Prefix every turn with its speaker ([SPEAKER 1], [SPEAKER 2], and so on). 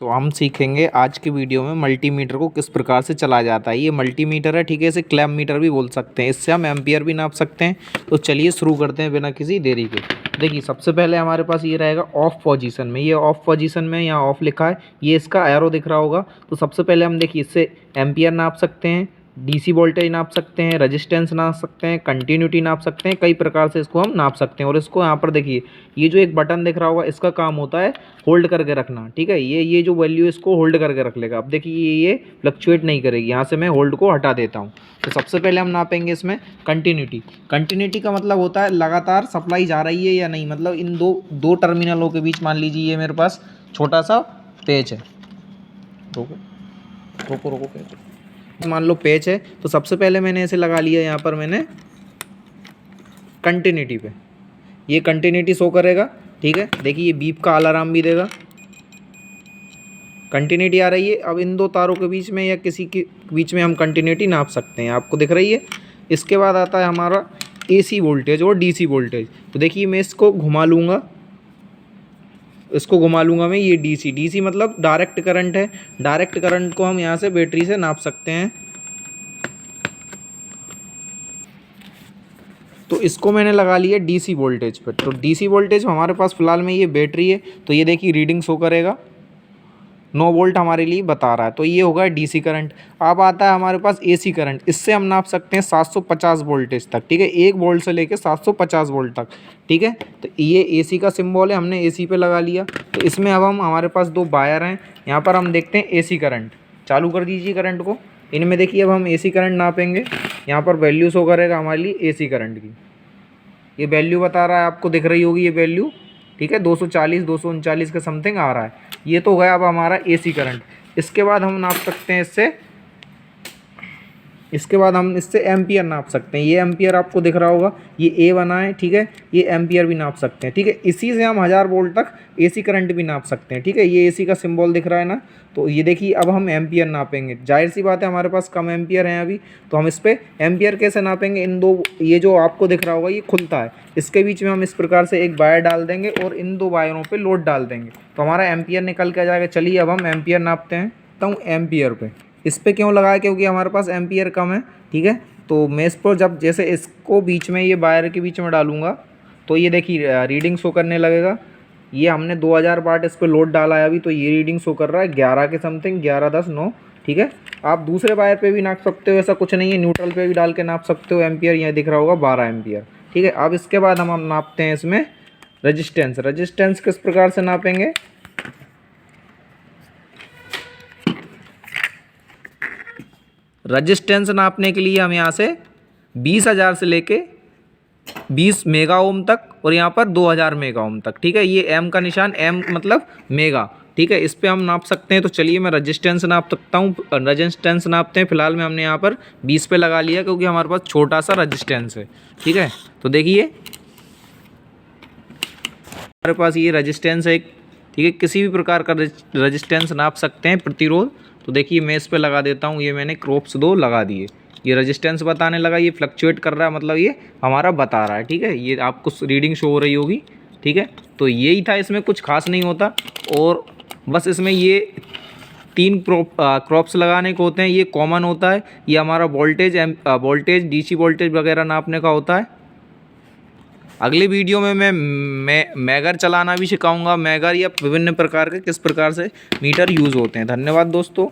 [SPEAKER 1] तो हम सीखेंगे आज के वीडियो में मल्टीमीटर को किस प्रकार से चलाया जाता है। ये मल्टीमीटर है, ठीक है। इसे क्लैम्प मीटर भी बोल सकते हैं। इससे हम एम्पियर भी नाप सकते हैं। तो चलिए शुरू करते हैं बिना किसी देरी के। देखिए सबसे पहले हमारे पास ये रहेगा ऑफ पोजीशन में। ये ऑफ पोजीशन में यहाँ ऑफ लिखा है, ये इसका एरो दिख रहा होगा। तो सबसे पहले हम देखिए इससे एम्पियर नाप सकते हैं, डीसी वोल्टेज नाप सकते हैं, रेजिस्टेंस नाप सकते हैं, कंटिन्यूटी नाप सकते हैं। कई प्रकार से इसको हम नाप सकते हैं। और इसको यहाँ पर देखिए ये जो एक बटन दिख रहा होगा, इसका काम होता है होल्ड करके रखना, ठीक है। ये जो वैल्यू इसको होल्ड करके रख लेगा। अब देखिए ये फ्लक्चुएट नहीं करेगी। यहाँ से मैं होल्ड को हटा देता हूँ। तो सबसे पहले हम नापेंगे इसमें कंटिन्यूटी। कंटिन्यूटी का मतलब होता है लगातार सप्लाई जा रही है या नहीं, मतलब इन दो टर्मिनलों के बीच मान लीजिए ये मेरे पास छोटा सा पेच है। रोको रोको रोको पेच, मान लो पेच है। तो सबसे पहले मैंने इसे लगा लिया यहाँ पर, मैंने कंटिन्यूटी पे। ये कंटिन्यूटी शो करेगा, ठीक है। देखिए ये बीप का अलार्म भी देगा। कंटिन्यूटी आ रही है। अब इन दो तारों के बीच में या किसी के बीच में हम कंटिन्यूटी नाप सकते हैं। आपको दिख रही है। इसके बाद आता है हमारा एसी वोल्टेज और डीसी वोल्टेज। तो देखिए मैं इसको घुमा लूँगा, इसको घुमा लूँगा मैं। ये डीसी मतलब डायरेक्ट करंट है। डायरेक्ट करंट को हम यहाँ से बैटरी से नाप सकते हैं। तो इसको मैंने लगा लिया डीसी वोल्टेज पर। तो डीसी वोल्टेज हमारे पास फ़िलहाल में ये बैटरी है। तो ये देखिए रीडिंग शो करेगा, 9 वोल्ट हमारे लिए बता रहा है। तो ये होगा डीसी करंट। अब आता है हमारे पास एसी करंट। इससे हम नाप सकते हैं 750 वोल्टेज तक, ठीक है। 1 वोल्ट से लेकर 750 वोल्ट तक, ठीक है। तो ये एसी का सिंबल है, हमने एसी पे लगा लिया। तो इसमें अब हमारे पास 2 वायर हैं। यहाँ पर हम देखते हैं एसी करंट। चालू कर दीजिए करंट को। इनमें देखिए अब हम एसी करंट नापेंगे। यहाँ पर वैल्यू शो करेगा हमारे लिए एसी करंट की। ये वैल्यू बता रहा है, आपको दिख रही होगी ये वैल्यू, ठीक है। 240 239 के समथिंग आ रहा है। ये तो गया अब हमारा एसी करंट। इसके बाद हम नाप सकते हैं इसके बाद हम इससे एम्पियर नाप सकते हैं। ये एम्पियर आपको दिख रहा होगा, ये ए बना है, ठीक है। ये एम्पियर भी नाप सकते हैं, ठीक है। इसी से हम 1000 वोल्ट तक एसी करंट भी नाप सकते हैं, ठीक है। ये एसी का सिंबल दिख रहा है ना। तो ये देखिए अब हम एम्पियर नापेंगे। जाहिर सी बात है हमारे पास कम एम्पियर हैं अभी, तो हम इस पर एम्पियर कैसे नापेंगे। इन दो, ये जो आपको दिख रहा होगा ये खुलता है, इसके बीच में हम इस प्रकार से एक वायर डाल देंगे और इन 2 वायरों पर लोड डाल देंगे, तो हमारा एम्पियर निकल के जाएगा। चलिए अब हम एम्पियर नापते हैं। तो एम्पियर पे इस पर क्यों लगाया, क्योंकि हमारे पास एम्पियर कम है, ठीक है। तो मैं इस पर जब जैसे इसको बीच में, ये वायर के बीच में डालूंगा, तो ये देखिए रीडिंग शो करने लगेगा। ये हमने 2000 वाट इस पर लोड डाला है अभी, तो ये रीडिंग शो कर रहा है 11 के समथिंग, 11 10 9, ठीक है। आप दूसरे वायर पे भी नाप सकते हो, ऐसा कुछ नहीं है। न्यूट्रल पे भी डाल के नाप सकते हो। एम्पियर यहाँ दिख रहा होगा 12 एम्पियर, ठीक है। अब इसके बाद हम नापते हैं इसमें रजिस्टेंस। रजिस्टेंस किस प्रकार से नापेंगे। रजिस्टेंस नापने के लिए हम यहाँ से 20,000 से लेके 20 मेगा ओम तक और यहाँ पर 2000 मेगा ओम तक, ठीक है। ये एम का निशान, एम मतलब मेगा, ठीक है। इस पे हम नाप सकते हैं। तो चलिए मैं रजिस्टेंस नाप सकता हूँ। रजिस्टेंस नापते हैं। फिलहाल में हमने यहाँ पर 20 पे लगा लिया, क्योंकि हमारे पास छोटा सा रजिस्टेंस है, ठीक है। तो देखिए हमारे पास ये रजिस्टेंस है, ठीक है। किसी भी प्रकार का रजिस्टेंस नाप सकते हैं, प्रतिरोध। तो देखिए मैं इस पे लगा देता हूँ। ये मैंने क्रॉप्स 2 लगा दिए। ये रेजिस्टेंस बताने लगा, ये फ्लक्चुएट कर रहा है, मतलब ये हमारा बता रहा है, ठीक है। ये आपको रीडिंग शो हो रही होगी, ठीक है। तो यही था, इसमें कुछ खास नहीं होता। और बस इसमें ये 3 क्रॉप्स लगाने को होते हैं। ये कॉमन होता है। ये हमारा वोल्टेज डीसी वोल्टेज वगैरह नापने का होता है। अगले वीडियो में मैं मैगर चलाना भी सिखाऊंगा। मैगर या विभिन्न प्रकार के किस प्रकार से मीटर यूज़ होते हैं। धन्यवाद दोस्तों।